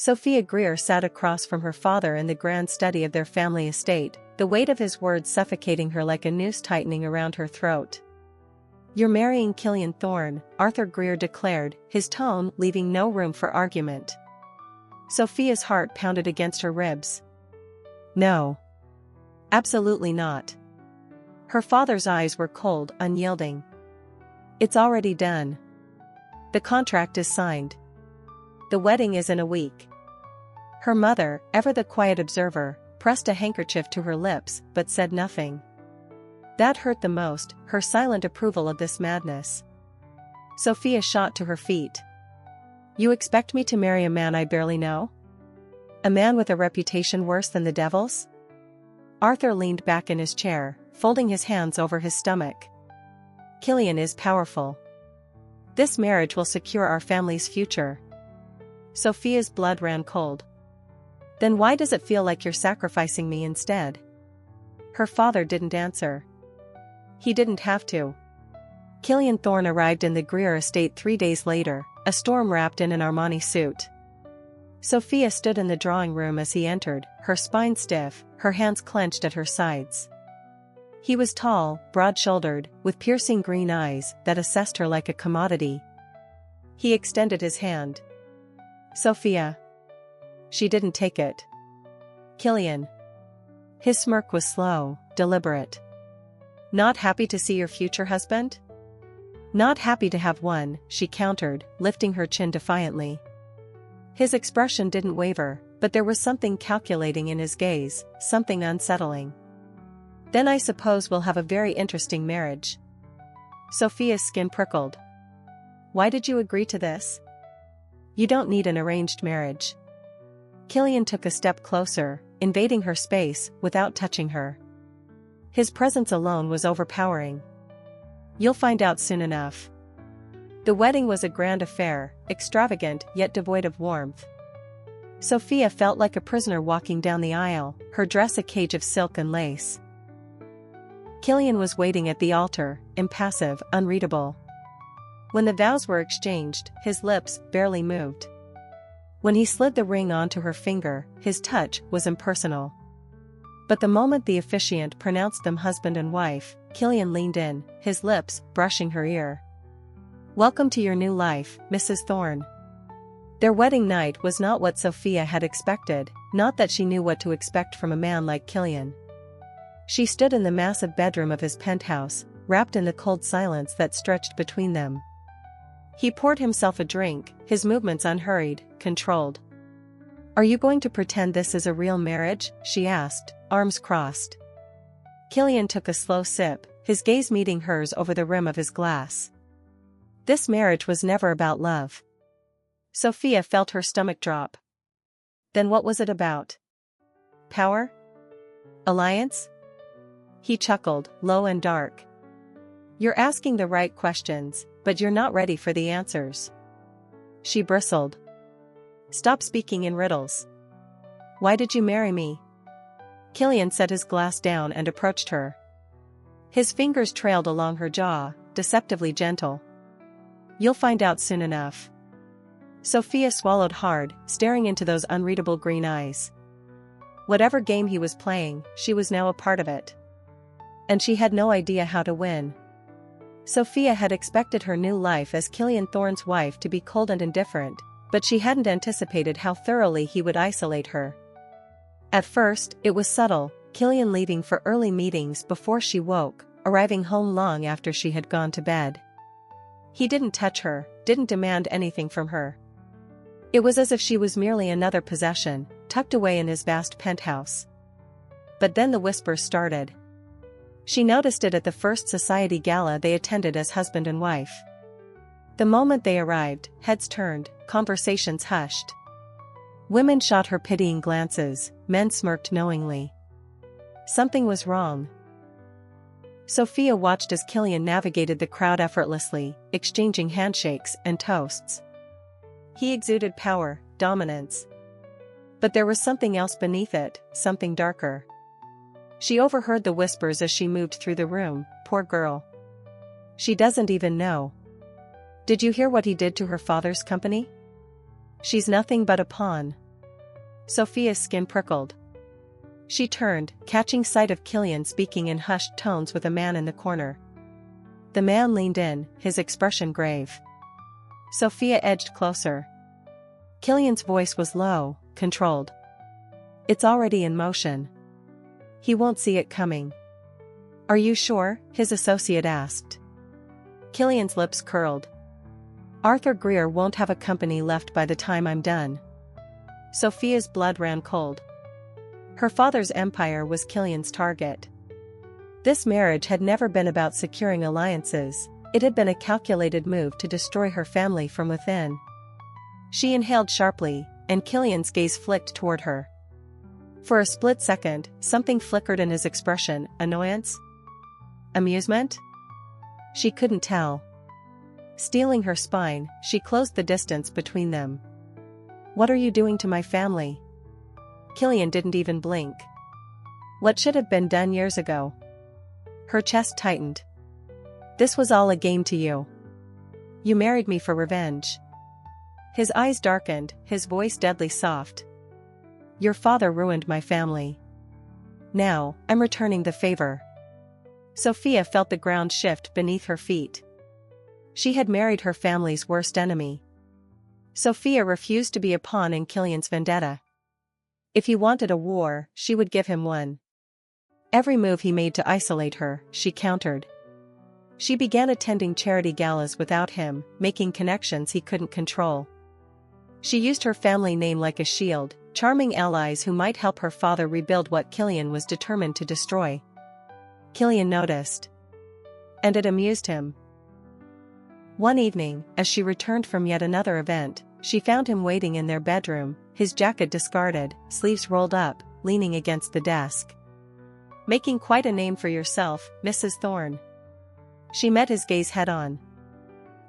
Sophia Greer sat across from her father in the grand study of their family estate, the weight of his words suffocating her like a noose tightening around her throat. "You're marrying Killian Thorne," Arthur Greer declared, his tone leaving no room for argument. Sophia's heart pounded against her ribs. No. Absolutely not. Her father's eyes were cold, unyielding. "It's already done. The contract is signed. The wedding is in a week." Her mother, ever the quiet observer, pressed a handkerchief to her lips but said nothing. That hurt the most, her silent approval of this madness. Sophia shot to her feet. "You expect me to marry a man I barely know? A man with a reputation worse than the devil's?" Arthur leaned back in his chair, folding his hands over his stomach. "Killian is powerful. This marriage will secure our family's future." Sophia's blood ran cold. "Then why does it feel like you're sacrificing me instead?" Her father didn't answer. He didn't have to. Killian Thorne arrived in the Greer estate 3 days later, a storm wrapped in an Armani suit. Sophia stood in the drawing room as he entered, her spine stiff, her hands clenched at her sides. He was tall, broad-shouldered, with piercing green eyes that assessed her like a commodity. He extended his hand. "Sophia." She didn't take it. "Killian." His smirk was slow, deliberate. "Not happy to see your future husband?" "Not happy to have one," she countered, lifting her chin defiantly. His expression didn't waver, but there was something calculating in his gaze, something unsettling. "Then I suppose we'll have a very interesting marriage." Sophia's skin prickled. "Why did you agree to this? You don't need an arranged marriage." Killian took a step closer, invading her space without touching her. His presence alone was overpowering. "You'll find out soon enough." The wedding was a grand affair, extravagant yet devoid of warmth. Sophia felt like a prisoner walking down the aisle, her dress a cage of silk and lace. Killian was waiting at the altar, impassive, unreadable. When the vows were exchanged, his lips barely moved. When he slid the ring onto her finger, his touch was impersonal. But the moment the officiant pronounced them husband and wife, Killian leaned in, his lips brushing her ear. "Welcome to your new life, Mrs. Thorne." Their wedding night was not what Sophia had expected, not that she knew what to expect from a man like Killian. She stood in the massive bedroom of his penthouse, wrapped in the cold silence that stretched between them. He poured himself a drink, his movements unhurried, controlled. "Are you going to pretend this is a real marriage?" she asked, arms crossed. Killian took a slow sip, his gaze meeting hers over the rim of his glass. This marriage was never about love. Sophia felt her stomach drop. Then what was it about? Power? Alliance? He chuckled, low and dark. "You're asking the right questions, but you're not ready for the answers." She bristled. "Stop speaking in riddles. Why did you marry me?" Killian set his glass down and approached her. His fingers trailed along her jaw, deceptively gentle. "You'll find out soon enough." Sophia swallowed hard, staring into those unreadable green eyes. Whatever game he was playing, she was now a part of it. And she had no idea how to win. Sophia had expected her new life as Killian Thorne's wife to be cold and indifferent, but she hadn't anticipated how thoroughly he would isolate her. At first, it was subtle, Killian leaving for early meetings before she woke, arriving home long after she had gone to bed. He didn't touch her, didn't demand anything from her. It was as if she was merely another possession, tucked away in his vast penthouse. But then the whispers started. She noticed it at the first society gala they attended as husband and wife. The moment they arrived, heads turned, conversations hushed. Women shot her pitying glances, men smirked knowingly. Something was wrong. Sophia watched as Killian navigated the crowd effortlessly, exchanging handshakes and toasts. He exuded power, dominance. But there was something else beneath it, something darker. She overheard the whispers as she moved through the room. "Poor girl. She doesn't even know. Did you hear what he did to her father's company? She's nothing but a pawn." Sophia's skin prickled. She turned, catching sight of Killian speaking in hushed tones with a man in the corner. The man leaned in, his expression grave. Sophia edged closer. Killian's voice was low, controlled. "It's already in motion. He won't see it coming." "Are you sure?" his associate asked. Killian's lips curled. "Arthur Greer won't have a company left by the time I'm done." Sophia's blood ran cold. Her father's empire was Killian's target. This marriage had never been about securing alliances, it had been a calculated move to destroy her family from within. She inhaled sharply, and Killian's gaze flicked toward her. For a split second, something flickered in his expression: annoyance? Amusement? She couldn't tell. Steeling her spine, she closed the distance between them. "What are you doing to my family?" Killian didn't even blink. What should have been done years ago? Her chest tightened. "This was all a game to you. You married me for revenge." His eyes darkened, his voice deadly soft. "Your father ruined my family. Now, I'm returning the favor." Sophia felt the ground shift beneath her feet. She had married her family's worst enemy. Sophia refused to be a pawn in Killian's vendetta. If he wanted a war, she would give him one. Every move he made to isolate her, she countered. She began attending charity galas without him, making connections he couldn't control. She used her family name like a shield, charming allies who might help her father rebuild what Killian was determined to destroy. Killian noticed. And it amused him. One evening, as she returned from yet another event, she found him waiting in their bedroom, his jacket discarded, sleeves rolled up, leaning against the desk. "Making quite a name for yourself, Mrs. Thorne." She met his gaze head-on.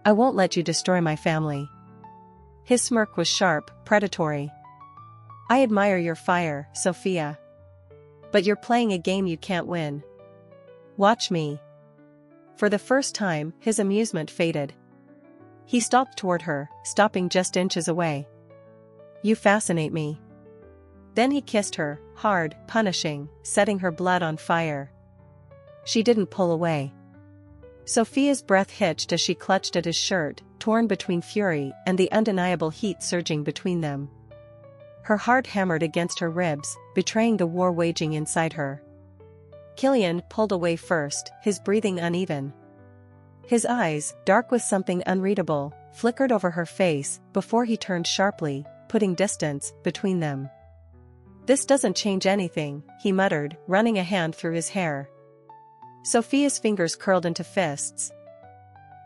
"I won't let you destroy my family." His smirk was sharp, predatory. "I admire your fire, Sophia. But you're playing a game you can't win. Watch me." For the first time, his amusement faded. He stalked toward her, stopping just inches away. "You fascinate me." Then he kissed her, hard, punishing, setting her blood on fire. She didn't pull away. Sophia's breath hitched as she clutched at his shirt, torn between fury and the undeniable heat surging between them. Her heart hammered against her ribs, betraying the war waging inside her. Killian pulled away first, his breathing uneven. His eyes, dark with something unreadable, flickered over her face before he turned sharply, putting distance between them. "This doesn't change anything," he muttered, running a hand through his hair. Sophia's fingers curled into fists.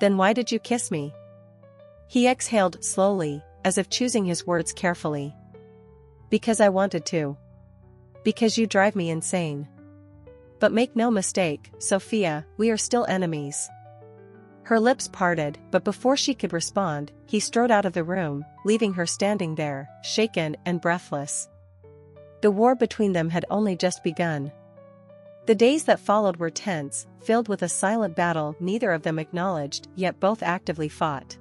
"Then why did you kiss me?" He exhaled slowly, as if choosing his words carefully. "Because I wanted to. Because you drive me insane. But make no mistake, Sophia, we are still enemies." Her lips parted, but before she could respond, he strode out of the room, leaving her standing there, shaken and breathless. The war between them had only just begun. The days that followed were tense, filled with a silent battle neither of them acknowledged, yet both actively fought.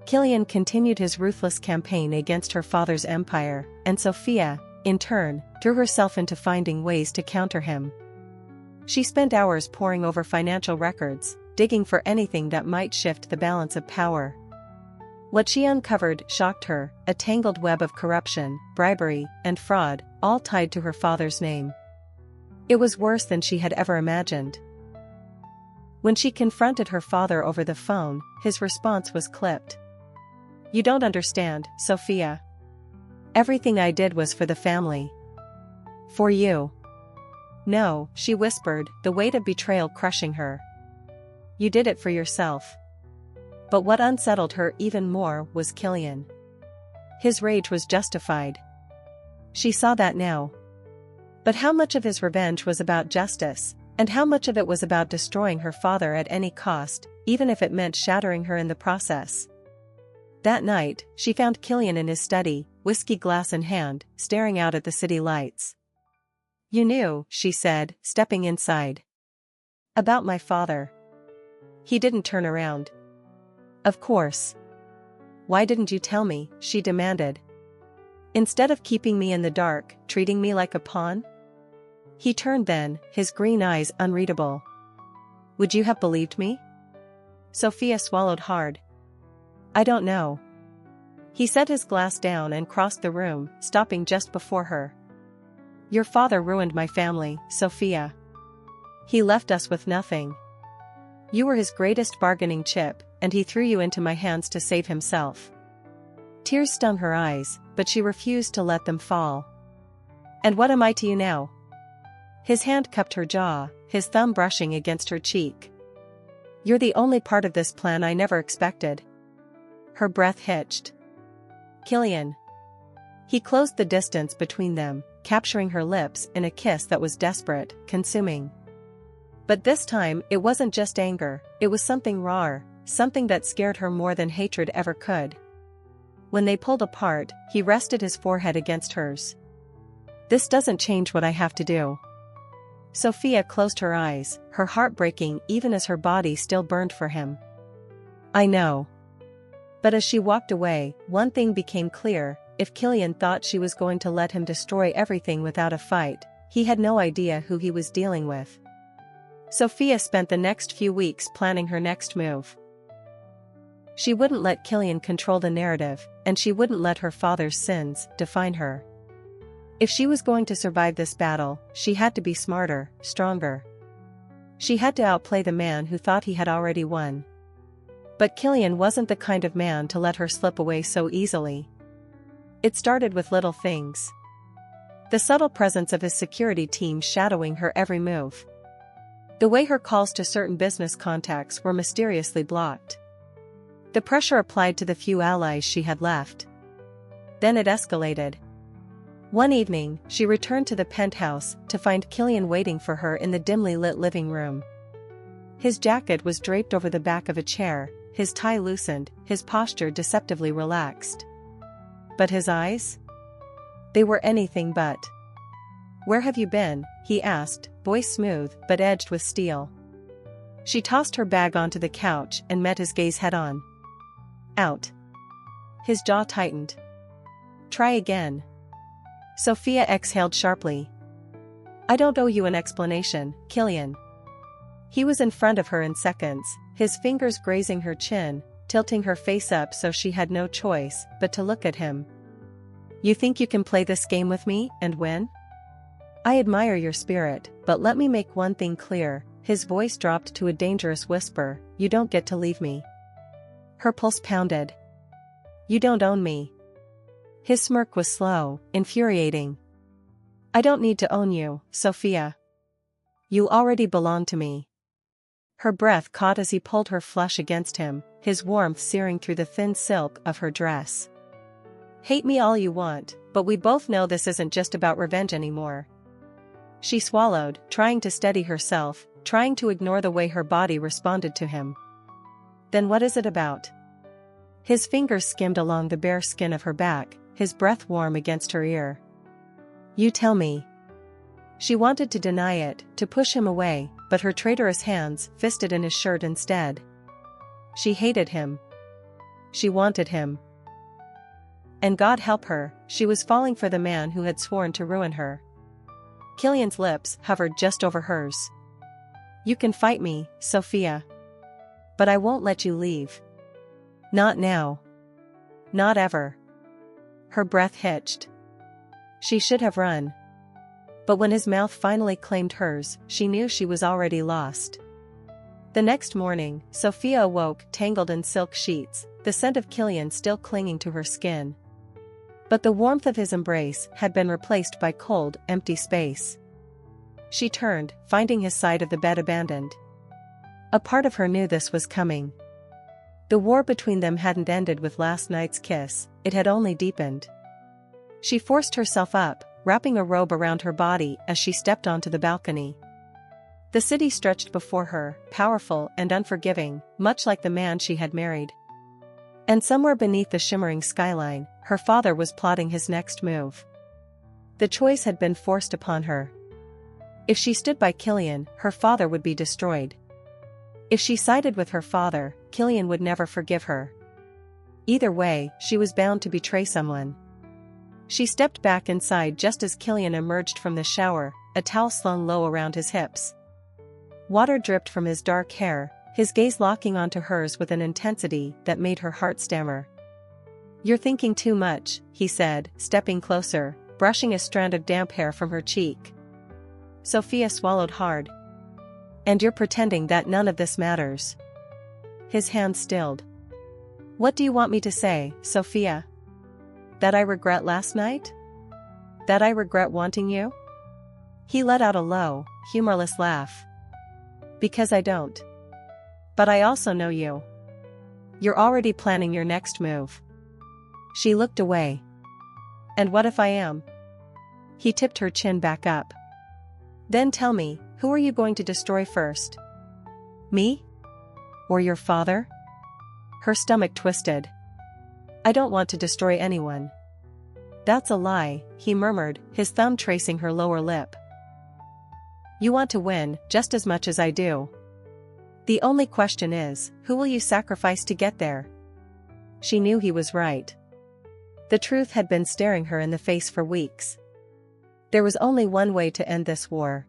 Killian continued his ruthless campaign against her father's empire, and Sophia, in turn, threw herself into finding ways to counter him. She spent hours poring over financial records, digging for anything that might shift the balance of power. What she uncovered shocked her: a tangled web of corruption, bribery, and fraud, all tied to her father's name. It was worse than she had ever imagined. When she confronted her father over the phone, his response was clipped. "You don't understand, Sophia. Everything I did was for the family. For you." "No," she whispered, the weight of betrayal crushing her. "You did it for yourself." But what unsettled her even more was Killian. His rage was justified. She saw that now. But how much of his revenge was about justice, and how much of it was about destroying her father at any cost, even if it meant shattering her in the process? That night, she found Killian in his study, whiskey glass in hand, staring out at the city lights. "You knew," she said, stepping inside. "About my father." He didn't turn around. "Of course. Why didn't you tell me?" she demanded. Instead of keeping me in the dark, treating me like a pawn? He turned then, his green eyes unreadable. Would you have believed me? Sophia swallowed hard. I don't know. He set his glass down and crossed the room, stopping just before her. Your father ruined my family, Sophia. He left us with nothing. You were his greatest bargaining chip, and he threw you into my hands to save himself. Tears stung her eyes, but she refused to let them fall. And what am I to you now? His hand cupped her jaw, his thumb brushing against her cheek. You're the only part of this plan I never expected. Her breath hitched. Killian. He closed the distance between them, capturing her lips in a kiss that was desperate, consuming. But this time it wasn't just anger, it was something rawer, something that scared her more than hatred ever could. When they pulled apart, he rested his forehead against hers. This doesn't change what I have to do. Sophia closed her eyes, her heart breaking even as her body still burned for him. I know. But as she walked away, one thing became clear: if Killian thought she was going to let him destroy everything without a fight, he had no idea who he was dealing with. Sophia spent the next few weeks planning her next move. She wouldn't let Killian control the narrative, and she wouldn't let her father's sins define her. If she was going to survive this battle, she had to be smarter, stronger. She had to outplay the man who thought he had already won. But Killian wasn't the kind of man to let her slip away so easily. It started with little things. The subtle presence of his security team shadowing her every move. The way her calls to certain business contacts were mysteriously blocked. The pressure applied to the few allies she had left. Then it escalated. One evening, she returned to the penthouse to find Killian waiting for her in the dimly lit living room. His jacket was draped over the back of a chair, his tie loosened, his posture deceptively relaxed. But his eyes? They were anything but. Where have you been? He asked, voice smooth but edged with steel. She tossed her bag onto the couch and met his gaze head-on. Out. His jaw tightened. Try again. Sophia exhaled sharply. I don't owe you an explanation, Killian. He was in front of her in seconds, his fingers grazing her chin, tilting her face up so she had no choice but to look at him. You think you can play this game with me and win? I admire your spirit, but let me make one thing clear. His voice dropped to a dangerous whisper. You don't get to leave me. Her pulse pounded. You don't own me. His smirk was slow, infuriating. I don't need to own you, Sophia. You already belong to me. Her breath caught as he pulled her flush against him, his warmth searing through the thin silk of her dress. Hate me all you want, but we both know this isn't just about revenge anymore. She swallowed, trying to steady herself, trying to ignore the way her body responded to him. Then what is it about? His fingers skimmed along the bare skin of her back, his breath warm against her ear. You tell me. She wanted to deny it, to push him away, but her traitorous hands fisted in his shirt instead. She hated him. She wanted him. And God help her, she was falling for the man who had sworn to ruin her. Killian's lips hovered just over hers. You can fight me, Sophia. But I won't let you leave. Not now. Not ever. Her breath hitched. She should have run. But when his mouth finally claimed hers, she knew she was already lost. The next morning, Sophia awoke tangled in silk sheets, the scent of Killian still clinging to her skin. But the warmth of his embrace had been replaced by cold, empty space. She turned, finding his side of the bed abandoned. A part of her knew this was coming. The war between them hadn't ended with last night's kiss, it had only deepened. She forced herself up, wrapping a robe around her body as she stepped onto the balcony. The city stretched before her, powerful and unforgiving, much like the man she had married. And somewhere beneath the shimmering skyline, her father was plotting his next move. The choice had been forced upon her. If she stood by Killian, her father would be destroyed. If she sided with her father, Killian would never forgive her. Either way, she was bound to betray someone. She stepped back inside just as Killian emerged from the shower, a towel slung low around his hips. Water dripped from his dark hair, his gaze locking onto hers with an intensity that made her heart stammer. "You're thinking too much," he said, stepping closer, brushing a strand of damp hair from her cheek. Sophia swallowed hard. "And you're pretending that none of this matters." His hand stilled. "What do you want me to say, Sophia? That I regret last night? That I regret wanting you?" He let out a low, humorless laugh. "Because I don't. But I also know you. You're already planning your next move." She looked away. "And what if I am?" He tipped her chin back up. "Then tell me, who are you going to destroy first? Me? Or your father?" Her stomach twisted. "I don't want to destroy anyone." "That's a lie," he murmured, his thumb tracing her lower lip. "You want to win just as much as I do. The only question is, who will you sacrifice to get there?" She knew he was right. The truth had been staring her in the face for weeks. There was only one way to end this war.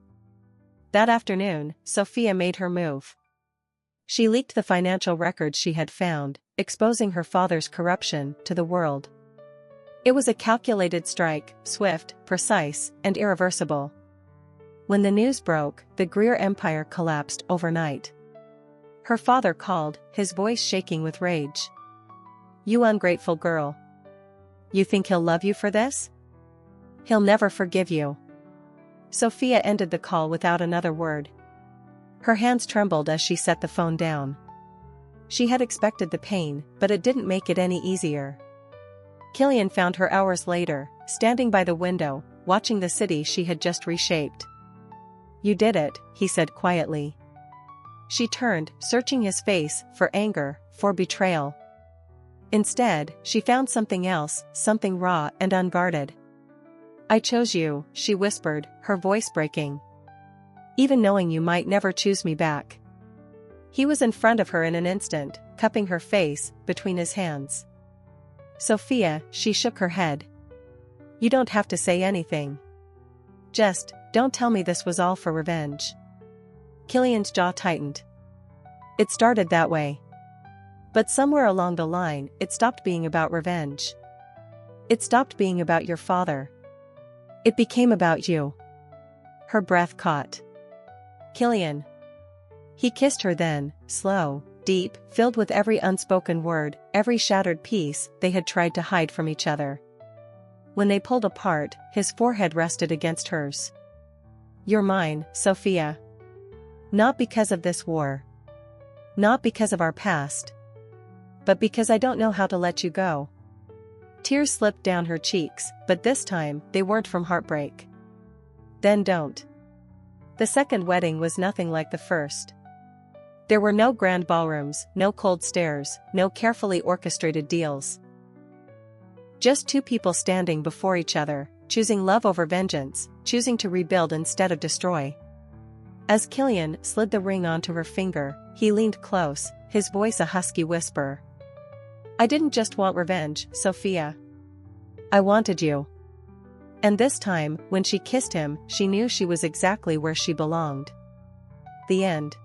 That afternoon, Sophia made her move. She leaked the financial records she had found, exposing her father's corruption to the world. It was a calculated strike, swift, precise, and irreversible. When the news broke, the Greer empire collapsed overnight. Her father called, his voice shaking with rage. "You ungrateful girl. You think he'll love you for this? He'll never forgive you." Sophia ended the call without another word. Her hands trembled as she set the phone down. She had expected the pain, but it didn't make it any easier. Killian found her hours later, standing by the window, watching the city she had just reshaped. "You did it," he said quietly. She turned, searching his face, for anger, for betrayal. Instead, she found something else, something raw and unguarded. "I chose you," she whispered, her voice breaking. "Even knowing you might never choose me back." He was in front of her in an instant, cupping her face between his hands. "Sophia," she shook her head. "You don't have to say anything. Just, don't tell me this was all for revenge." Killian's jaw tightened. "It started that way. But somewhere along the line, it stopped being about revenge. It stopped being about your father. It became about you." Her breath caught. "Killian." He kissed her then, slow, deep, filled with every unspoken word, every shattered piece they had tried to hide from each other. When they pulled apart, his forehead rested against hers. "You're mine, Sophia. Not because of this war. Not because of our past. But because I don't know how to let you go." Tears slipped down her cheeks, but this time, they weren't from heartbreak. "Then don't." The second wedding was nothing like the first. There were no grand ballrooms, no cold stares, no carefully orchestrated deals. Just two people standing before each other, choosing love over vengeance, choosing to rebuild instead of destroy. As Killian slid the ring onto her finger, he leaned close, his voice a husky whisper. "I didn't just want revenge, Sophia. I wanted you." And this time, when she kissed him, she knew she was exactly where she belonged. The end.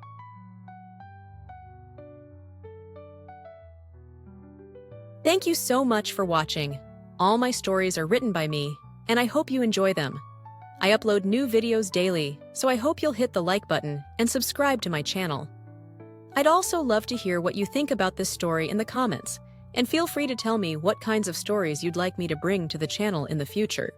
Thank you so much for watching. All my stories are written by me, and I hope you enjoy them. I upload new videos daily, so I hope you'll hit the like button and subscribe to my channel. I'd also love to hear what you think about this story in the comments, and feel free to tell me what kinds of stories you'd like me to bring to the channel in the future.